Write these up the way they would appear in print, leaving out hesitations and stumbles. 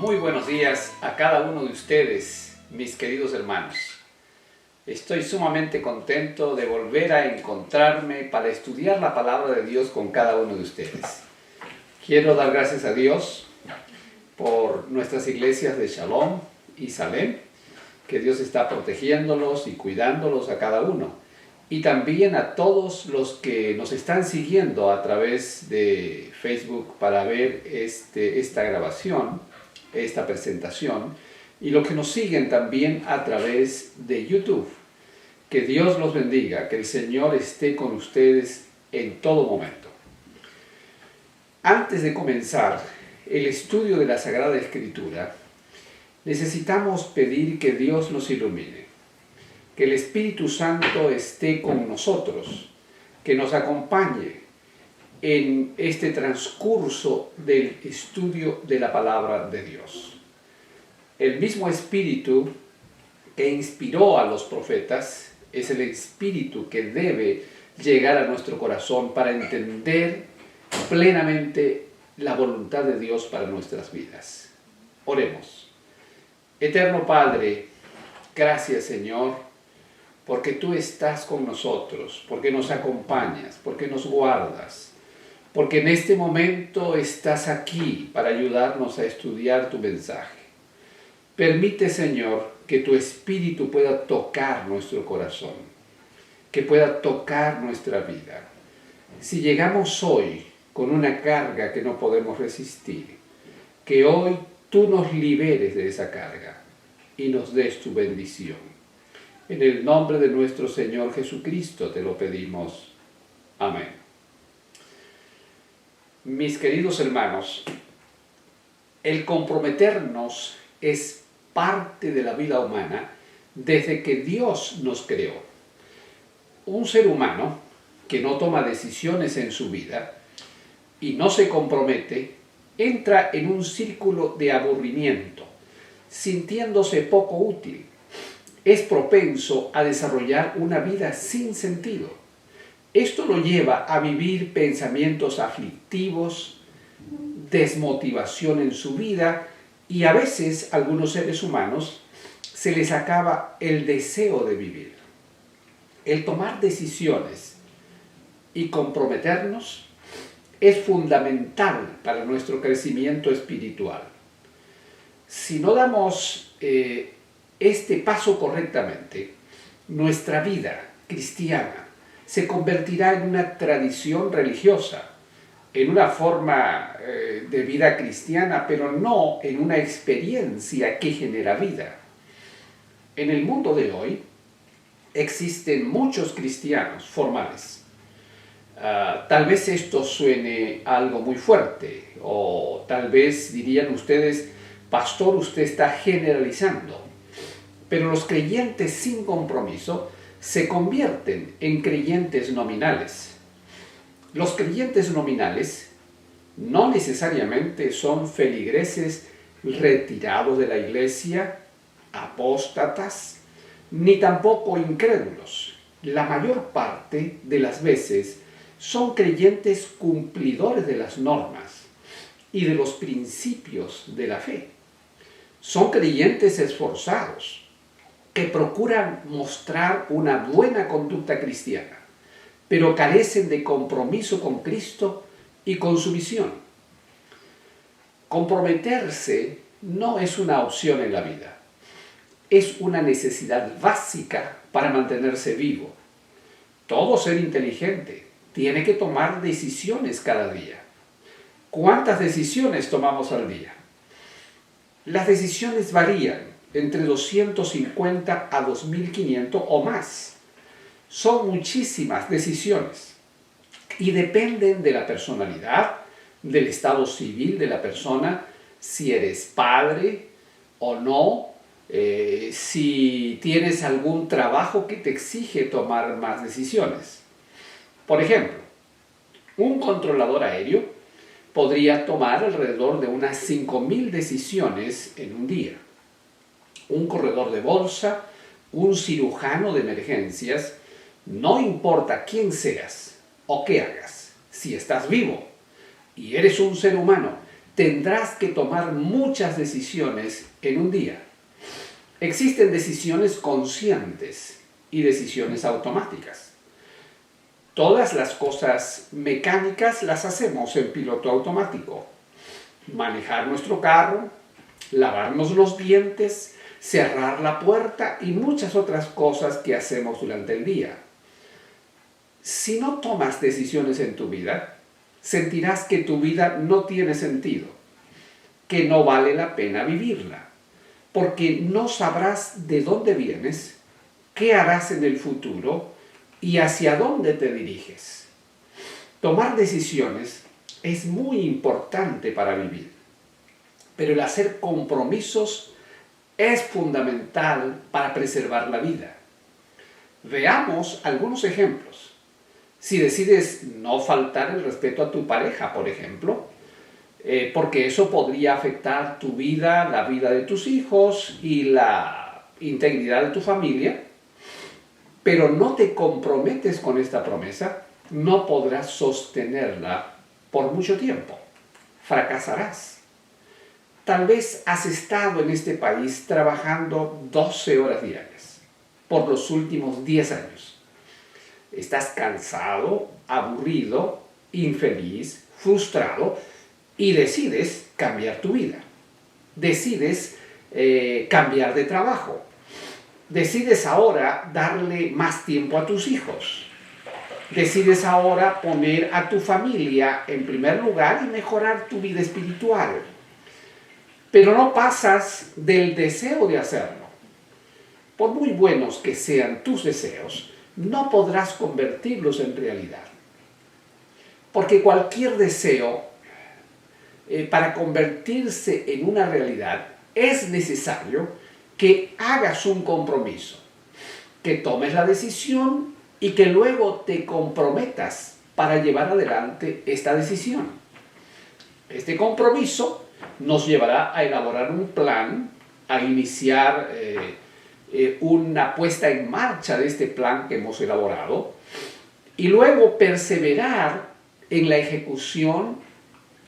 Muy buenos días a cada uno de ustedes, mis queridos hermanos. Estoy sumamente contento de volver a encontrarme para estudiar la palabra de Dios con cada uno de ustedes. Quiero dar gracias a Dios por nuestras iglesias de Shalom y Salem, que Dios está protegiéndolos y cuidándolos a cada uno. Y también a todos los que nos están siguiendo a través de Facebook para ver esta grabación, esta presentación, y los que nos siguen también a través de YouTube. Que Dios los bendiga, que el Señor esté con ustedes en todo momento. Antes de comenzar el estudio de la Sagrada Escritura, necesitamos pedir que Dios nos ilumine, que el Espíritu Santo esté con nosotros, que nos acompañe en este transcurso del estudio de la palabra de Dios. El mismo Espíritu que inspiró a los profetas es el Espíritu que debe llegar a nuestro corazón para entender plenamente la voluntad de Dios para nuestras vidas. Oremos. Eterno Padre, gracias Señor, porque tú estás con nosotros, porque nos acompañas, porque nos guardas, porque en este momento estás aquí para ayudarnos a estudiar tu mensaje. Permite, Señor, que tu Espíritu pueda tocar nuestro corazón, que pueda tocar nuestra vida. Si llegamos hoy con una carga que no podemos resistir, que hoy tú nos liberes de esa carga y nos des tu bendición. En el nombre de nuestro Señor Jesucristo te lo pedimos. Amén. Mis queridos hermanos, el comprometernos es parte de la vida humana desde que Dios nos creó. Un ser humano que no toma decisiones en su vida y no se compromete, entra en un círculo de aburrimiento, sintiéndose poco útil. Es propenso a desarrollar una vida sin sentido. Esto lo lleva a vivir pensamientos aflictivos, desmotivación en su vida, y a veces a algunos seres humanos se les acaba el deseo de vivir. El tomar decisiones y comprometernos es fundamental para nuestro crecimiento espiritual. Si no damos este paso correctamente, nuestra vida cristiana se convertirá en una tradición religiosa, en una forma de vida cristiana, pero no en una experiencia que genera vida. En el mundo de hoy existen muchos cristianos formales. Tal vez esto suene algo muy fuerte, o tal vez dirían ustedes, pastor, usted está generalizando. Pero los creyentes sin compromiso se convierten en creyentes nominales. Los creyentes nominales no necesariamente son feligreses retirados de la iglesia, apóstatas, ni tampoco incrédulos. La mayor parte de las veces son creyentes cumplidores de las normas y de los principios de la fe. Son creyentes esforzados, que procuran mostrar una buena conducta cristiana, pero carecen de compromiso con Cristo y con su misión. Comprometerse no es una opción en la vida, es una necesidad básica para mantenerse vivo. Todo ser inteligente tiene que tomar decisiones cada día. ¿Cuántas decisiones tomamos al día? Las decisiones varían entre 250 a 2500 o más. Son muchísimas decisiones y dependen de la personalidad, del estado civil de la persona, si eres padre o no, si tienes algún trabajo que te exige tomar más decisiones. Por ejemplo, un controlador aéreo podría tomar alrededor de unas 5000 decisiones en un día. Un corredor de bolsa, un cirujano de emergencias, no importa quién seas o qué hagas, si estás vivo y eres un ser humano, tendrás que tomar muchas decisiones en un día. Existen decisiones conscientes y decisiones automáticas. Todas las cosas mecánicas las hacemos en piloto automático. Manejar nuestro carro, lavarnos los dientes, cerrar la puerta y muchas otras cosas que hacemos durante el día. Si no tomas decisiones en tu vida, sentirás que tu vida no tiene sentido, que no vale la pena vivirla, porque no sabrás de dónde vienes, qué harás en el futuro y hacia dónde te diriges. Tomar decisiones es muy importante para vivir, pero el hacer compromisos es fundamental para preservar la vida. Veamos algunos ejemplos. Si decides no faltar el respeto a tu pareja, por ejemplo, porque eso podría afectar tu vida, la vida de tus hijos y la integridad de tu familia, pero no te comprometes con esta promesa, no podrás sostenerla por mucho tiempo. Fracasarás. Tal vez has estado en este país trabajando 12 horas diarias por los últimos 10 años. Estás cansado, aburrido, infeliz, frustrado y decides cambiar tu vida. Decides cambiar de trabajo. Decides ahora darle más tiempo a tus hijos. Decides ahora poner a tu familia en primer lugar y mejorar tu vida espiritual. Pero no pasas del deseo de hacerlo. Por muy buenos que sean tus deseos, no podrás convertirlos en realidad. Porque cualquier deseo, para convertirse en una realidad, es necesario que hagas un compromiso, que tomes la decisión y que luego te comprometas para llevar adelante esta decisión. Este compromiso nos llevará a elaborar un plan, a iniciar una puesta en marcha de este plan que hemos elaborado y luego perseverar en la ejecución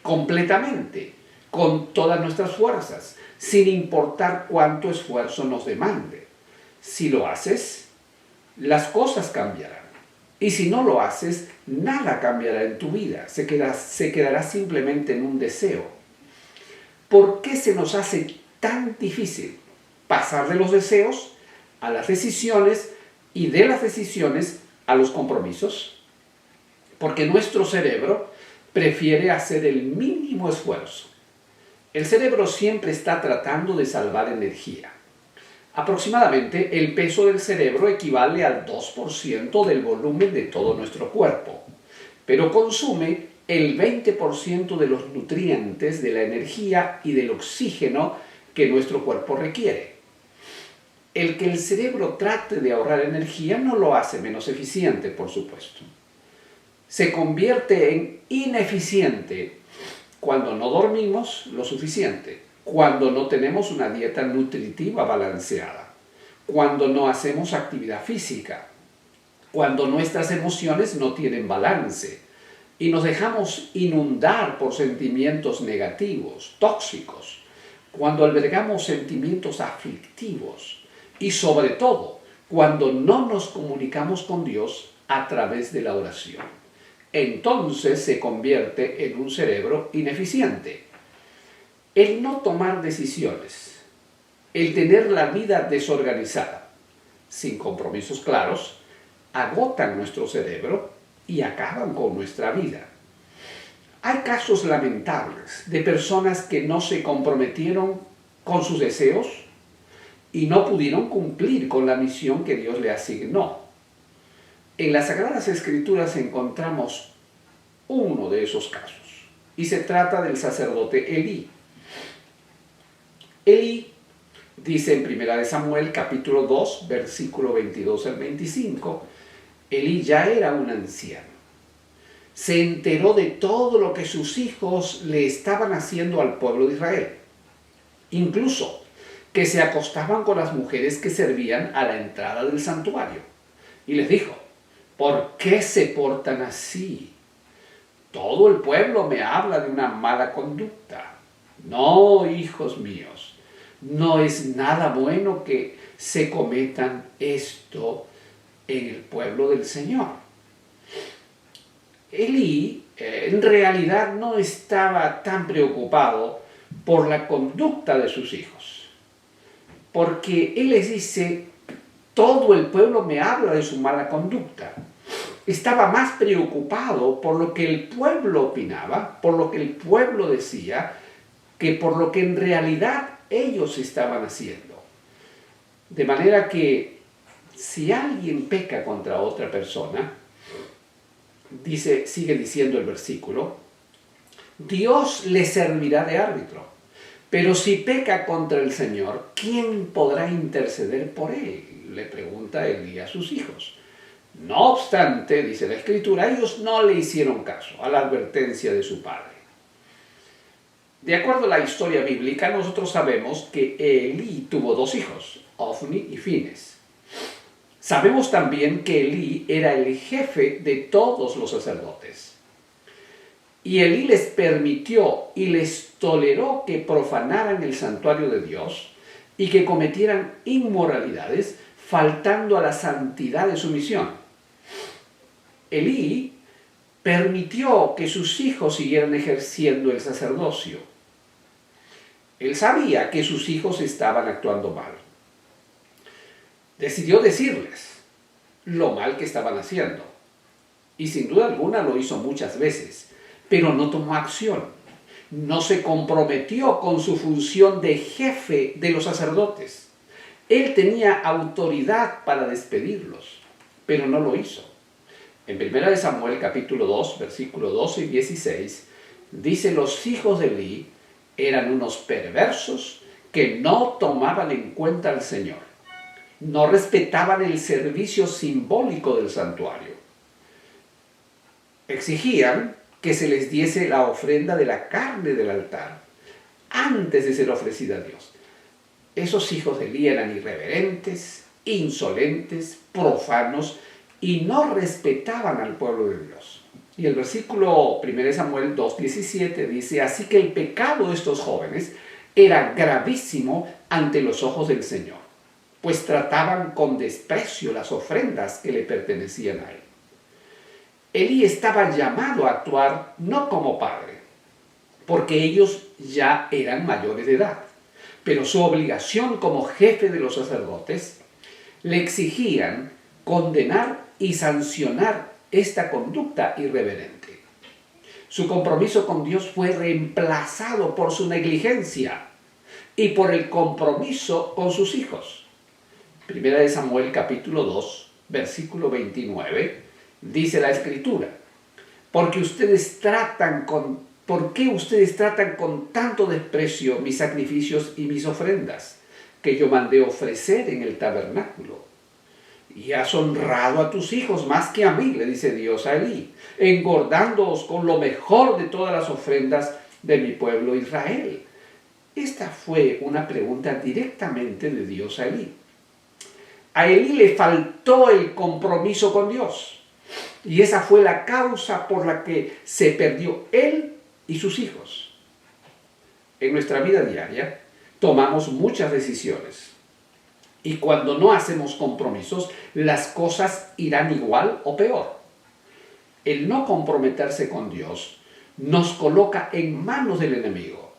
completamente, con todas nuestras fuerzas, sin importar cuánto esfuerzo nos demande. Si lo haces, las cosas cambiarán. Y si no lo haces, nada cambiará en tu vida. Se quedará simplemente en un deseo. ¿Por qué se nos hace tan difícil pasar de los deseos a las decisiones y de las decisiones a los compromisos? Porque nuestro cerebro prefiere hacer el mínimo esfuerzo. El cerebro siempre está tratando de salvar energía. Aproximadamente el peso del cerebro equivale al 2% del volumen de todo nuestro cuerpo, pero consume el 20% de los nutrientes, de la energía y del oxígeno que nuestro cuerpo requiere. El que el cerebro trate de ahorrar energía no lo hace menos eficiente, por supuesto. Se convierte en ineficiente cuando no dormimos lo suficiente, cuando no tenemos una dieta nutritiva balanceada, cuando no hacemos actividad física, cuando nuestras emociones no tienen balance y nos dejamos inundar por sentimientos negativos, tóxicos, cuando albergamos sentimientos aflictivos y sobre todo cuando no nos comunicamos con Dios a través de la oración. Entonces se convierte en un cerebro ineficiente. El no tomar decisiones, el tener la vida desorganizada, sin compromisos claros, agotan nuestro cerebro y acaban con nuestra vida. Hay casos lamentables de personas que no se comprometieron con sus deseos y no pudieron cumplir con la misión que Dios le asignó. En las Sagradas Escrituras encontramos uno de esos casos y se trata del sacerdote Elí. Elí dice en 1 Samuel capítulo 2, versículo 22 al 25, Elí ya era un anciano. Se enteró de todo lo que sus hijos le estaban haciendo al pueblo de Israel. Incluso que se acostaban con las mujeres que servían a la entrada del santuario. Y les dijo, ¿por qué se portan así? Todo el pueblo me habla de una mala conducta. No, hijos míos, no es nada bueno que se cometan esto en el pueblo del Señor. Elí en realidad no estaba tan preocupado por la conducta de sus hijos, porque él les dice, todo el pueblo me habla de su mala conducta. Estaba más preocupado por lo que el pueblo opinaba, por lo que el pueblo decía, que por lo que en realidad ellos estaban haciendo. De manera que si alguien peca contra otra persona, sigue diciendo el versículo, Dios le servirá de árbitro. Pero si peca contra el Señor, ¿quién podrá interceder por él? Le pregunta Elí a sus hijos. No obstante, dice la Escritura, ellos no le hicieron caso a la advertencia de su padre. De acuerdo a la historia bíblica, nosotros sabemos que Elí tuvo 2 hijos, Ofni y Fines. Sabemos también que Elí era el jefe de todos los sacerdotes. Y Elí les permitió y les toleró que profanaran el santuario de Dios y que cometieran inmoralidades, faltando a la santidad de su misión. Elí permitió que sus hijos siguieran ejerciendo el sacerdocio. Él sabía que sus hijos estaban actuando mal. Decidió decirles lo mal que estaban haciendo. Y sin duda alguna lo hizo muchas veces, pero no tomó acción. No se comprometió con su función de jefe de los sacerdotes. Él tenía autoridad para despedirlos, pero no lo hizo. En 1 Samuel capítulo 2, versículos 12 y 16, dice: los hijos de Elí eran unos perversos que no tomaban en cuenta al Señor. No respetaban el servicio simbólico del santuario. Exigían que se les diese la ofrenda de la carne del altar antes de ser ofrecida a Dios. Esos hijos de Elí eran irreverentes, insolentes, profanos y no respetaban al pueblo de Dios. Y el versículo 1 Samuel 2:17 dice: así que el pecado de estos jóvenes era gravísimo ante los ojos del Señor, pues trataban con desprecio las ofrendas que le pertenecían a él. Elí estaba llamado a actuar no como padre, porque ellos ya eran mayores de edad, pero su obligación como jefe de los sacerdotes le exigían condenar y sancionar esta conducta irreverente. Su compromiso con Dios fue reemplazado por su negligencia y por el compromiso con sus hijos. 1 Samuel capítulo 2, versículo 29, dice la Escritura: ¿por qué ustedes tratan con tanto desprecio mis sacrificios y mis ofrendas que yo mandé ofrecer en el tabernáculo? Y has honrado a tus hijos más que a mí, le dice Dios a Elí, engordándoos con lo mejor de todas las ofrendas de mi pueblo Israel. Esta fue una pregunta directamente de Dios a Elí. A Elí le faltó el compromiso con Dios, y esa fue la causa por la que se perdió él y sus hijos. En nuestra vida diaria tomamos muchas decisiones, y cuando no hacemos compromisos, las cosas irán igual o peor. El no comprometerse con Dios nos coloca en manos del enemigo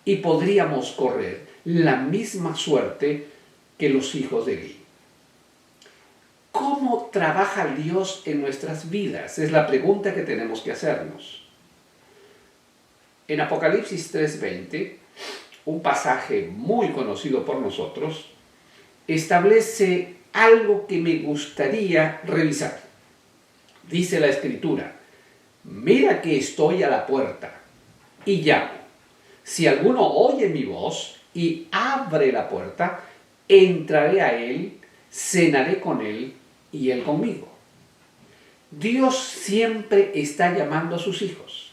y podríamos correr la misma suerte que los hijos de Elí. ¿Cómo trabaja Dios en nuestras vidas? Es la pregunta que tenemos que hacernos. En Apocalipsis 3:20, un pasaje muy conocido por nosotros, establece algo que me gustaría revisar. Dice la Escritura: mira que estoy a la puerta y llamo. Si alguno oye mi voz y abre la puerta, entraré a él, cenaré con él y él conmigo. Dios siempre está llamando a sus hijos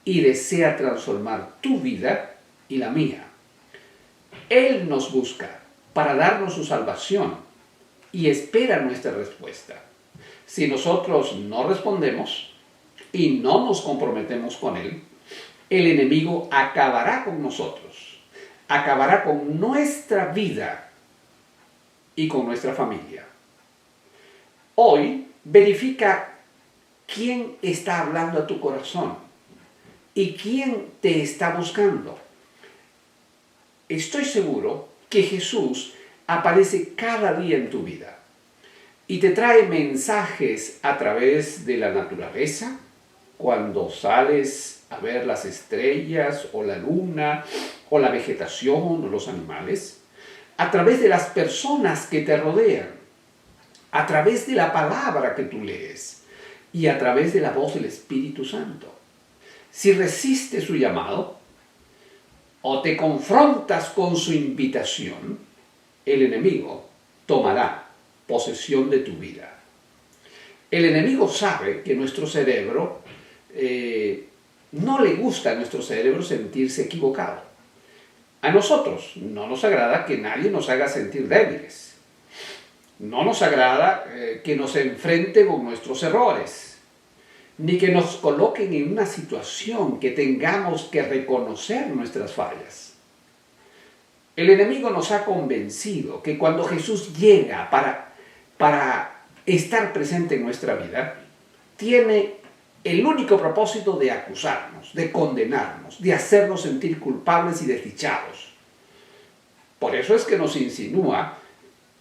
y desea transformar tu vida y la mía. Él nos busca para darnos su salvación y espera nuestra respuesta. Si nosotros no respondemos y no nos comprometemos con Él, el enemigo acabará con nosotros, acabará con nuestra vida y con nuestra familia. Hoy verifica quién está hablando a tu corazón y quién te está buscando. Estoy seguro que Jesús aparece cada día en tu vida y te trae mensajes a través de la naturaleza, cuando sales a ver las estrellas o la luna o la vegetación o los animales, a través de las personas que te rodean, a través de la palabra que tú lees y a través de la voz del Espíritu Santo. Si resistes su llamado o te confrontas con su invitación, el enemigo tomará posesión de tu vida. El enemigo sabe que nuestro cerebro, no le gusta a nuestro cerebro sentirse equivocado. A nosotros no nos agrada que nadie nos haga sentir débiles. No nos agrada que nos enfrente con nuestros errores, ni que nos coloquen en una situación que tengamos que reconocer nuestras fallas. El enemigo nos ha convencido que cuando Jesús llega para estar presente en nuestra vida, tiene el único propósito de acusarnos, de condenarnos, de hacernos sentir culpables y desdichados. Por eso es que nos insinúa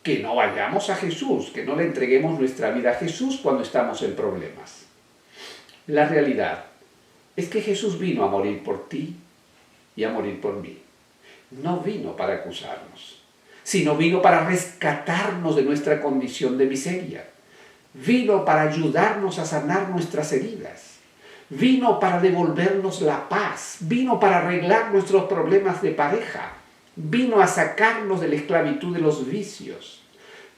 que no vayamos a Jesús, que no le entreguemos nuestra vida a Jesús cuando estamos en problemas. La realidad es que Jesús vino a morir por ti y a morir por mí. No vino para acusarnos, sino vino para rescatarnos de nuestra condición de miseria. Vino para ayudarnos a sanar nuestras heridas. Vino para devolvernos la paz. Vino para arreglar nuestros problemas de pareja. Vino a sacarnos de la esclavitud de los vicios.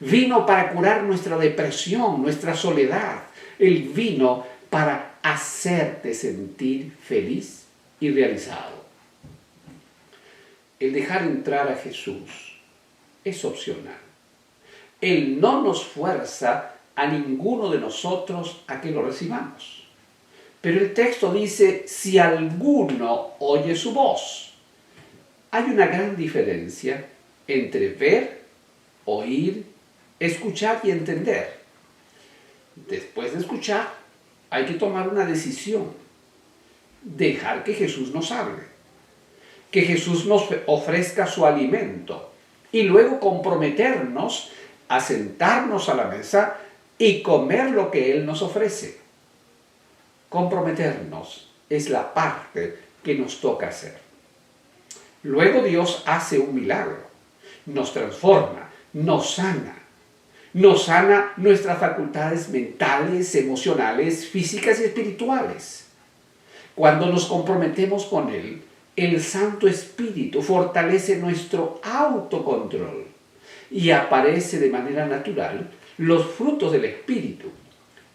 Vino para curar nuestra depresión, nuestra soledad. Él vino para hacerte sentir feliz y realizado. El dejar entrar a Jesús es opcional. Él no nos fuerza a ninguno de nosotros a que lo recibamos. Pero el texto dice, si alguno oye su voz. Hay una gran diferencia entre ver, oír, escuchar y entender. Después de escuchar, hay que tomar una decisión. Dejar que Jesús nos hable. Que Jesús nos ofrezca su alimento. Y luego comprometernos a sentarnos a la mesa y comer lo que Él nos ofrece. Comprometernos es la parte que nos toca hacer. Luego Dios hace un milagro, nos transforma, nos sana nuestras facultades mentales, emocionales, físicas y espirituales. Cuando nos comprometemos con Él, el Santo Espíritu fortalece nuestro autocontrol y aparece de manera natural los frutos del Espíritu.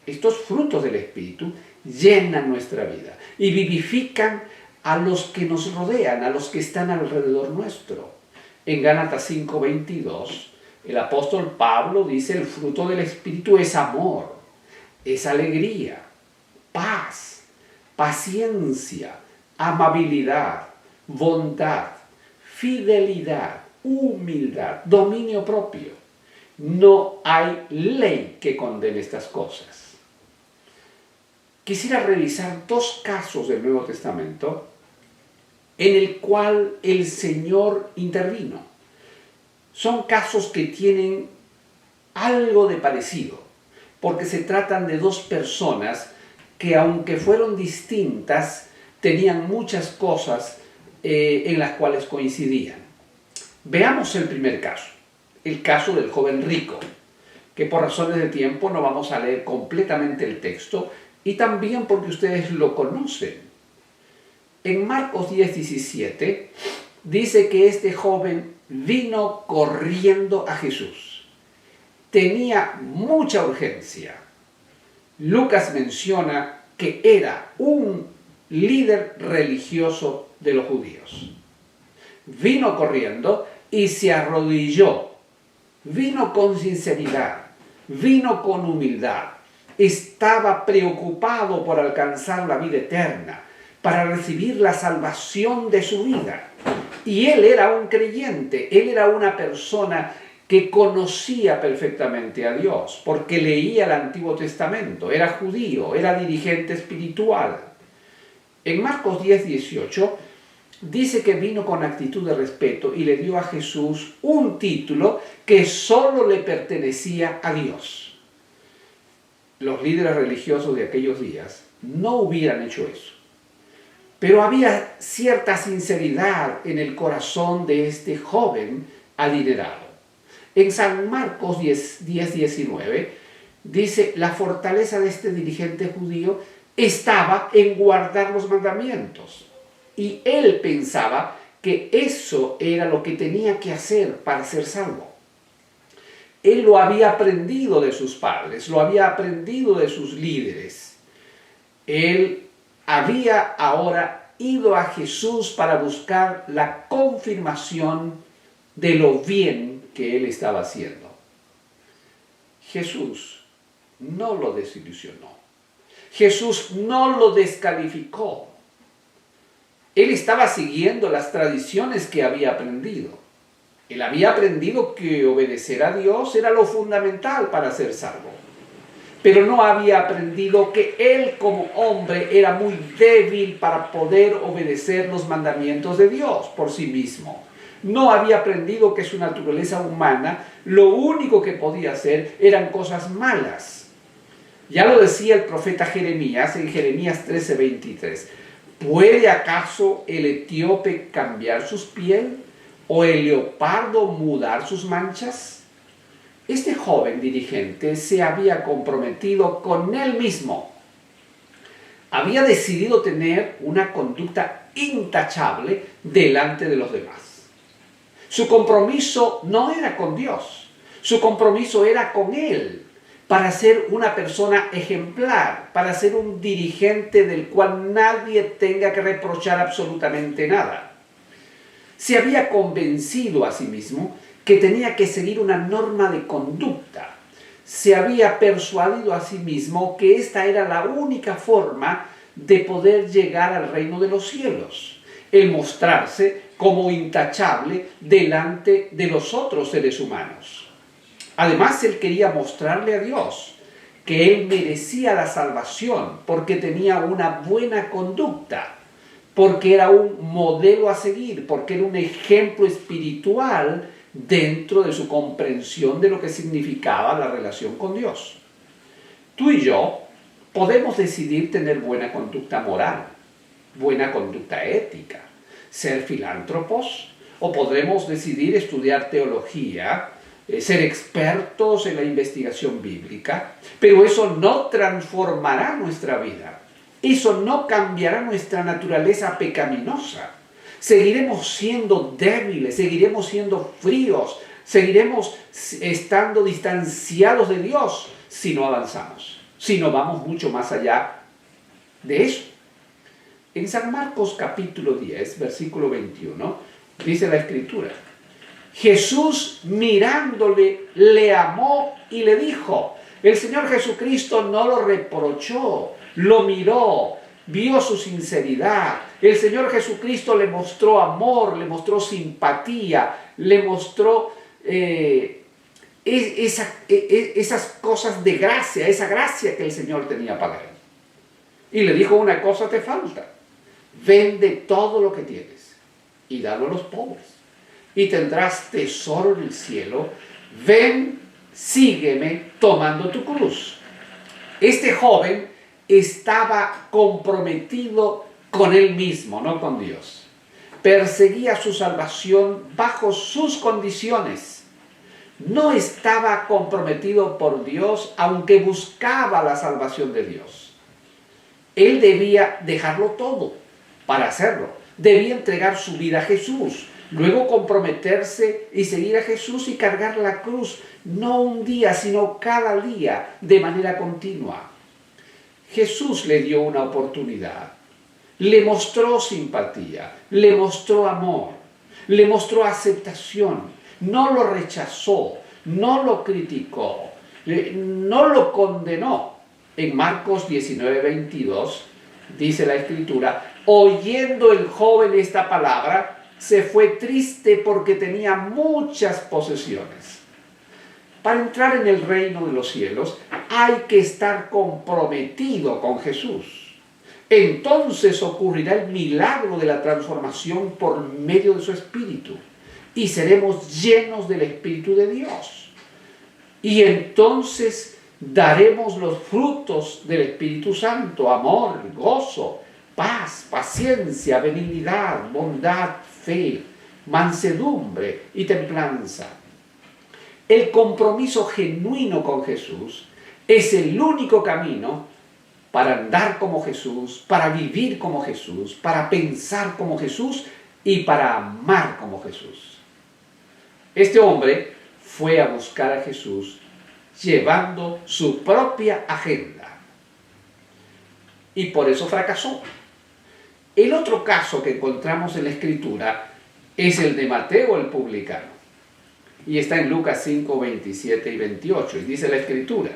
Estos frutos del Espíritu llenan nuestra vida y vivifican a los que nos rodean, a los que están alrededor nuestro. En Gálatas 5:22, el apóstol Pablo dice, el fruto del Espíritu es amor, es alegría, paz, paciencia, amabilidad, bondad, fidelidad, humildad, dominio propio. No hay ley que condene estas cosas. Quisiera revisar dos casos del Nuevo Testamento en el cual el Señor intervino. Son casos que tienen algo de parecido, porque se tratan de dos personas que, aunque fueron distintas, tenían muchas cosas en las cuales coincidían. Veamos el primer caso, el caso del joven rico, que por razones de tiempo no vamos a leer completamente el texto, y también porque ustedes lo conocen. En Marcos 10:17 dice que este joven vino corriendo a Jesús. Tenía mucha urgencia. Lucas menciona que era un líder religioso de los judíos. Vino corriendo y se arrodilló. Vino con sinceridad, vino con humildad. Estaba preocupado por alcanzar la vida eterna. para recibir la salvación de su vida. Y él era un creyente, él era una persona que conocía perfectamente a Dios, porque leía el Antiguo Testamento, era judío, era dirigente espiritual. En Marcos 10:18 dice que vino con actitud de respeto y le dio a Jesús un título que solo le pertenecía a Dios. Los líderes religiosos de aquellos días no hubieran hecho eso. Pero había cierta sinceridad en el corazón de este joven adinerado. En San Marcos 10:19 dice, la fortaleza de este dirigente judío estaba en guardar los mandamientos. Y él pensaba que eso era lo que tenía que hacer para ser salvo. Él lo había aprendido de sus padres, lo había aprendido de sus líderes. Él había ahora ido a Jesús para buscar la confirmación de lo bien que él estaba haciendo. Jesús no lo desilusionó. Jesús no lo descalificó. Él estaba siguiendo las tradiciones que había aprendido. Él había aprendido que obedecer a Dios era lo fundamental para ser salvo. Pero no había aprendido que él como hombre era muy débil para poder obedecer los mandamientos de Dios por sí mismo. No había aprendido que su naturaleza humana, lo único que podía hacer eran cosas malas. Ya lo decía el profeta Jeremías en Jeremías 13:23. ¿Puede acaso el etíope cambiar sus pieles o el leopardo mudar sus manchas? Este joven dirigente se había comprometido con él mismo. Había decidido tener una conducta intachable delante de los demás. Su compromiso no era con Dios, su compromiso era con él, para ser una persona ejemplar, para ser un dirigente del cual nadie tenga que reprochar absolutamente nada. Se había convencido a sí mismo que tenía que seguir una norma de conducta. Se había persuadido a sí mismo que esta era la única forma de poder llegar al reino de los cielos, el mostrarse como intachable delante de los otros seres humanos. Además, él quería mostrarle a Dios que él merecía la salvación porque tenía una buena conducta, porque era un modelo a seguir, porque era un ejemplo espiritual dentro de su comprensión de lo que significaba la relación con Dios. Tú y yo podemos decidir tener buena conducta moral, buena conducta ética, ser filántropos, o podremos decidir estudiar teología, ser expertos en la investigación bíblica, pero eso no transformará nuestra vida. Eso no cambiará nuestra naturaleza pecaminosa. Seguiremos siendo débiles, seguiremos siendo fríos, seguiremos estando distanciados de Dios si no avanzamos, si no vamos mucho más allá de eso. En San Marcos capítulo 10, versículo 21, dice la Escritura: Jesús mirándole, le amó y le dijo. El Señor Jesucristo no lo reprochó, lo miró, vio su sinceridad. El Señor Jesucristo le mostró amor, le mostró simpatía, le mostró esas cosas de gracia, esa gracia que el Señor tenía para él. Y le dijo: una cosa te falta, vende todo lo que tienes y dalo a los pobres, y tendrás tesoro en el cielo. Ven, sígueme tomando tu cruz. Este joven estaba comprometido con él mismo, no con Dios. Perseguía su salvación bajo sus condiciones. No estaba comprometido por Dios, aunque buscaba la salvación de Dios. Él debía dejarlo todo para hacerlo. Debía entregar su vida a Jesús, luego comprometerse y seguir a Jesús y cargar la cruz, no un día, sino cada día, de manera continua. Jesús le dio una oportunidad, le mostró simpatía, le mostró amor, le mostró aceptación, no lo rechazó, no lo criticó, no lo condenó. En Marcos 19:22 dice la Escritura: Oyendo el joven esta palabra, se fue triste porque tenía muchas posesiones. Para entrar en el reino de los cielos hay que estar comprometido con Jesús. Entonces ocurrirá el milagro de la transformación por medio de su Espíritu y seremos llenos del Espíritu de Dios. Y entonces daremos los frutos del Espíritu Santo: amor, gozo, paz, paciencia, benignidad, bondad, fe, mansedumbre y templanza. El compromiso genuino con Jesús es el único camino para andar como Jesús, para vivir como Jesús, para pensar como Jesús y para amar como Jesús. Este hombre fue a buscar a Jesús llevando su propia agenda y por eso fracasó. El otro caso que encontramos en la Escritura es el de Mateo el publicano. Y está en Lucas 5, 27 y 28. Y dice la Escritura: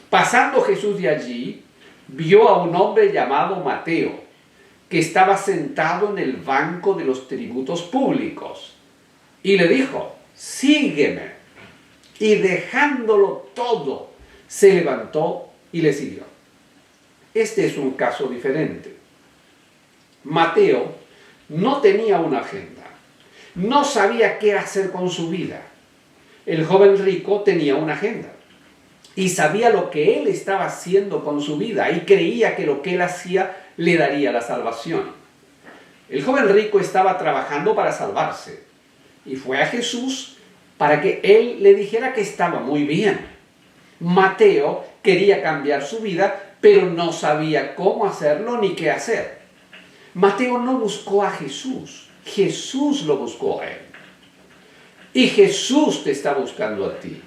pasando Jesús de allí, vio a un hombre llamado Mateo, que estaba sentado en el banco de los tributos públicos. Y le dijo: sígueme. Y dejándolo todo, se levantó y le siguió. Este es un caso diferente. Mateo no tenía una agenda. No sabía qué hacer con su vida. El joven rico tenía una agenda y sabía lo que él estaba haciendo con su vida y creía que lo que él hacía le daría la salvación. El joven rico estaba trabajando para salvarse y fue a Jesús para que él le dijera que estaba muy bien. Mateo quería cambiar su vida, pero no sabía cómo hacerlo ni qué hacer. Mateo no buscó a Jesús, Jesús lo buscó a él. Y Jesús te está buscando a ti.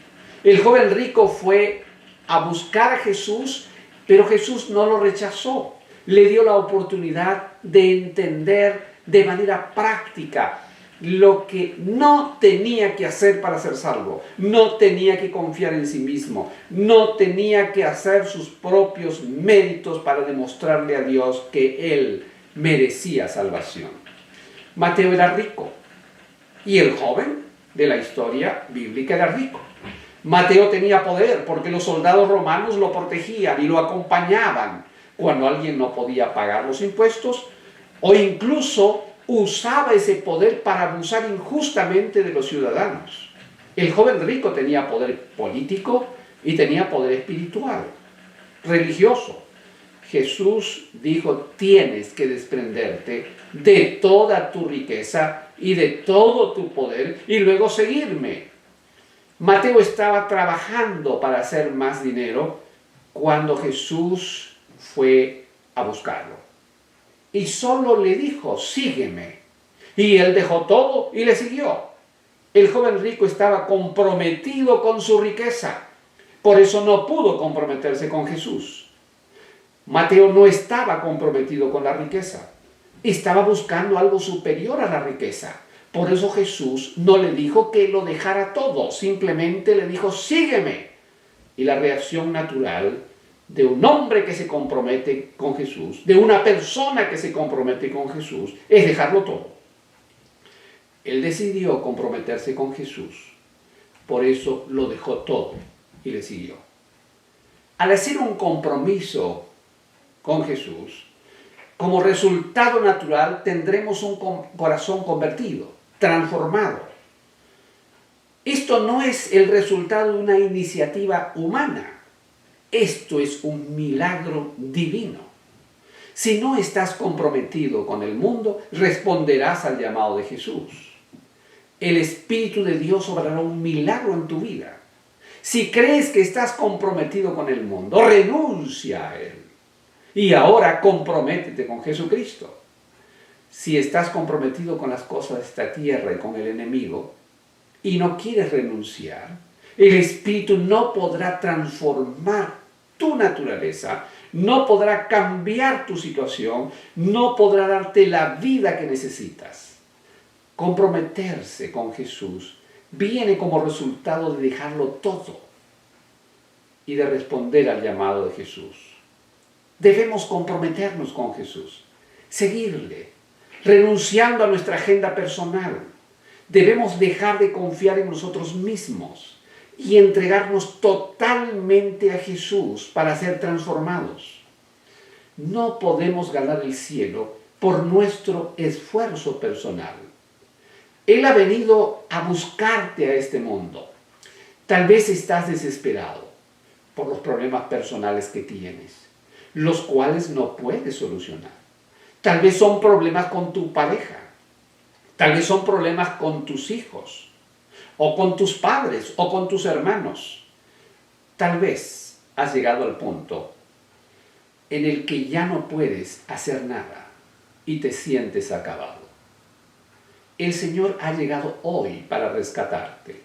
El joven rico fue a buscar a Jesús, pero Jesús no lo rechazó. Le dio la oportunidad de entender de manera práctica lo que no tenía que hacer para ser salvo. No tenía que confiar en sí mismo. No tenía que hacer sus propios méritos para demostrarle a Dios que él merecía salvación. Mateo era rico y el joven de la historia bíblica era rico. Mateo tenía poder porque los soldados romanos lo protegían y lo acompañaban cuando alguien no podía pagar los impuestos, o incluso usaba ese poder para abusar injustamente de los ciudadanos. El joven rico tenía poder político y tenía poder espiritual, religioso. Jesús dijo: tienes que desprenderte de toda tu riqueza y de todo tu poder y luego seguirme. Mateo estaba trabajando para hacer más dinero cuando Jesús fue a buscarlo. Y solo le dijo: sígueme. Y él dejó todo y le siguió. El joven rico estaba comprometido con su riqueza. Por eso no pudo comprometerse con Jesús. Mateo no estaba comprometido con la riqueza. Estaba buscando algo superior a la riqueza. Por eso Jesús no le dijo que lo dejara todo. Simplemente le dijo: sígueme. Y la reacción natural de un hombre que se compromete con Jesús, de una persona que se compromete con Jesús, es dejarlo todo. Él decidió comprometerse con Jesús. Por eso lo dejó todo y le siguió. Al hacer un compromiso con Jesús, como resultado natural tendremos un corazón convertido, transformado. Esto no es el resultado de una iniciativa humana. Esto es un milagro divino. Si no estás comprometido con el mundo, responderás al llamado de Jesús. El Espíritu de Dios obrará un milagro en tu vida. Si crees que estás comprometido con el mundo, renuncia a él. Y ahora comprométete con Jesucristo. Si estás comprometido con las cosas de esta tierra y con el enemigo y no quieres renunciar, el Espíritu no podrá transformar tu naturaleza, no podrá cambiar tu situación, no podrá darte la vida que necesitas. Comprometerse con Jesús viene como resultado de dejarlo todo y de responder al llamado de Jesús. Debemos comprometernos con Jesús. seguirle, renunciando a nuestra agenda personal. Debemos dejar de confiar en nosotros mismos y entregarnos totalmente a Jesús para ser transformados. No podemos ganar el cielo por nuestro esfuerzo personal. Él ha venido a buscarte a este mundo. Tal vez estás desesperado por los problemas personales que tienes, los cuales no puedes solucionar. Tal vez son problemas con tu pareja, tal vez son problemas con tus hijos, o con tus padres, o con tus hermanos. Tal vez has llegado al punto en el que ya no puedes hacer nada y te sientes acabado. El Señor ha llegado hoy para rescatarte,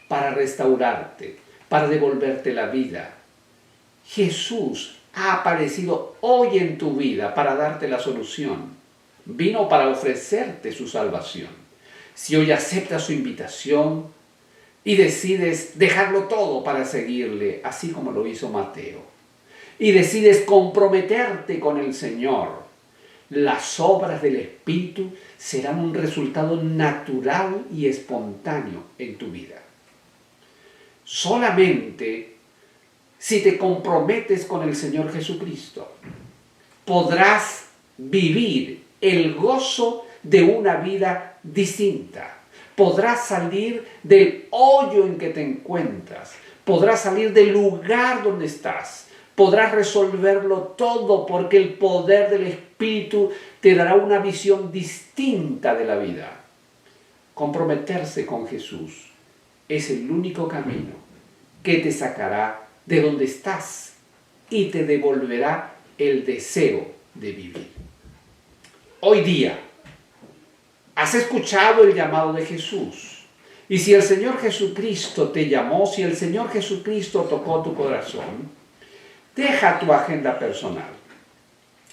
para restaurarte, para devolverte la vida. Jesús ha aparecido hoy en tu vida para darte la solución. Vino para ofrecerte su salvación. Si hoy aceptas su invitación y decides dejarlo todo para seguirle, así como lo hizo Mateo, y decides comprometerte con el Señor, las obras del Espíritu serán un resultado natural y espontáneo en tu vida. Solamente si te comprometes con el Señor Jesucristo, podrás vivir el gozo de una vida distinta. Podrás salir del hoyo en que te encuentras. Podrás salir del lugar donde estás. Podrás resolverlo todo porque el poder del Espíritu te dará una visión distinta de la vida. Comprometerse con Jesús es el único camino que te sacará de donde estás y te devolverá el deseo de vivir. Hoy día, has escuchado el llamado de Jesús. Y si el Señor Jesucristo te llamó, si el Señor Jesucristo tocó tu corazón, deja tu agenda personal.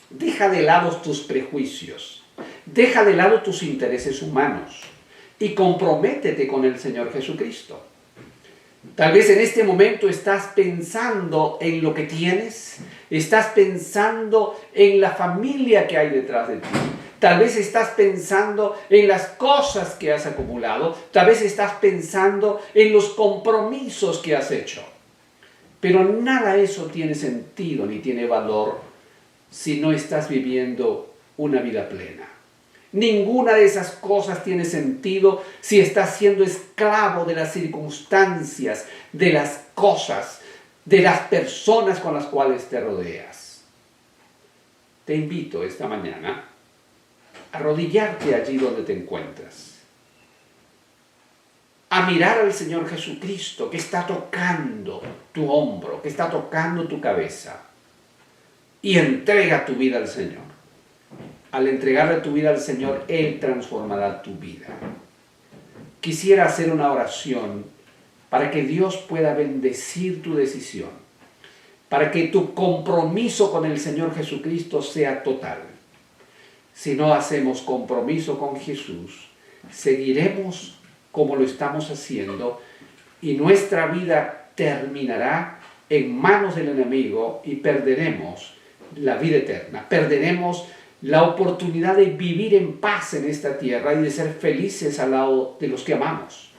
Deja de lado tus prejuicios. Deja de lado tus intereses humanos. Y comprométete con el Señor Jesucristo. Tal vez en este momento estás pensando en lo que tienes, estás pensando en la familia que hay detrás de ti, tal vez estás pensando en las cosas que has acumulado, tal vez estás pensando en los compromisos que has hecho. Pero nada de eso tiene sentido ni tiene valor si no estás viviendo una vida plena. Ninguna de esas cosas tiene sentido si estás siendo esclavo de las circunstancias, de las cosas, de las personas con las cuales te rodeas. Te invito esta mañana a arrodillarte allí donde te encuentras, a mirar al Señor Jesucristo que está tocando tu hombro, que está tocando tu cabeza, y entrega tu vida al Señor. Al entregarle tu vida al Señor, Él transformará tu vida. Quisiera hacer una oración para que Dios pueda bendecir tu decisión, para que tu compromiso con el Señor Jesucristo sea total. Si no hacemos compromiso con Jesús, seguiremos como lo estamos haciendo y nuestra vida terminará en manos del enemigo y perderemos la vida eterna, perderemos la oportunidad de vivir en paz en esta tierra y de ser felices al lado de los que amamos.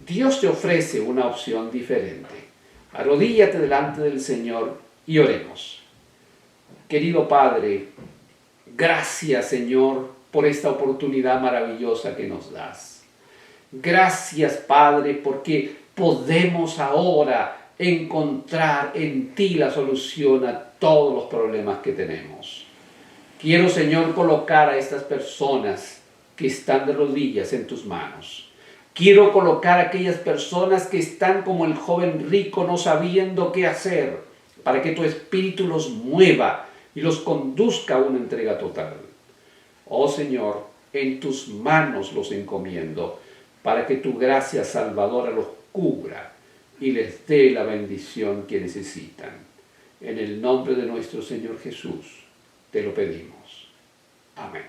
Dios te ofrece una opción diferente. Arrodíllate delante del Señor y oremos. Querido Padre, gracias, Señor, por esta oportunidad maravillosa que nos das. Gracias, Padre, porque podemos ahora encontrar en ti la solución a todos los problemas que tenemos. Quiero, Señor, colocar a estas personas que están de rodillas en tus manos. Quiero colocar a aquellas personas que están como el joven rico no sabiendo qué hacer, para que tu Espíritu los mueva y los conduzca a una entrega total. Oh Señor, en tus manos los encomiendo, para que tu gracia salvadora los cubra y les dé la bendición que necesitan. En el nombre de nuestro Señor Jesús, te lo pedimos. Amén.